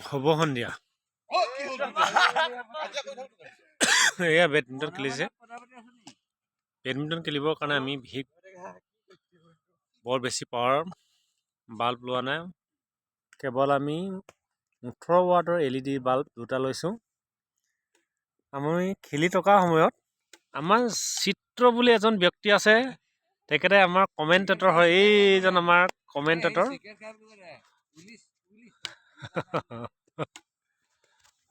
হ'ব সন্ধিয়া এয়া বেডমিণ্টন খেলিছে বেডমিণ্টন খেলিবৰ কাৰণে আমি বিশেষ বৰ বেছি পাৱাৰ বাল্ব লোৱা নাই কেৱল আমি 18 ৱাটৰ LED বাল্ব দুটা লৈছোঁ আমি খেলি থকা সময়ত আমাৰ চিত্ৰ বুলি এজন ব্যক্তি আছে তেখেতে আমাৰ কমেণ্টেটৰ হয় এইজন আমাৰ কমেণ্টেটৰ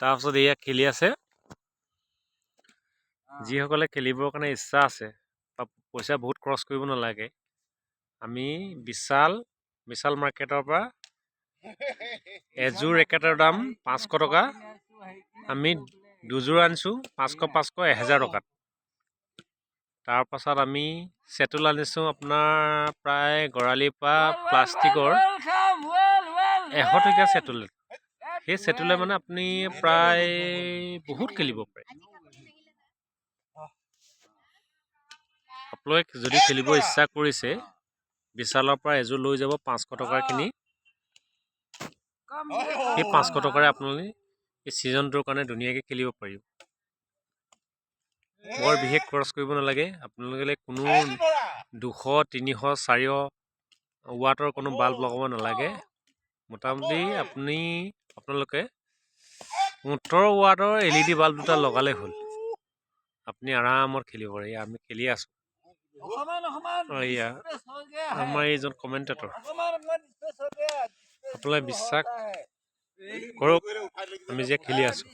তাৰপিছত এয়া খেলি আছে যিসকলে খেলিবৰ কাৰণে ইচ্ছা আছে বা পইচা বহুত খৰচ কৰিব নালাগে আমি বিশাল মাৰ্কেটৰ পৰা এযোৰ ৰেকেটৰ দাম 500 টকা আমি দুযোৰ আনিছোঁ 500 1000 টকাত তাৰপাছত আমি চেটুল আনিছোঁ আপোনাৰ প্ৰায় গৰালিৰ পৰা প্লাষ্টিকৰ 100 টকীয়া চেটুল সেই চেটুলে মানে আপুনি প্ৰায় বহুত খেলিব পাৰে আপোনালোকে যদি খেলিব ইচ্ছা কৰিছে বিশালৰ পৰা এযোৰ লৈ যাব 500 টকাৰ কিনি সেই 500 টকাৰে আপোনালোকে এই ছিজনটোৰ কাৰণে ধুনীয়াকৈ খেলিব পাৰিব বৰ বিশেষ খৰচ কৰিব নালাগে আপোনালোকে কোনো 200 300 400 ৱাটৰ কোনো বাল্ব লগাব নালাগে মোটামুটি আপোনালোকে 18 ৱাটৰ LED বাল্ব দুটা লগালে হ'ল আপুনি আৰামত খেলিব পাৰে আমি খেলি আছোঁ এয়া আমাৰ এইজন কমেণ্টেটৰ আপোনালোকে বিশ্বাস কৰক আমি যে খেলি আছোঁ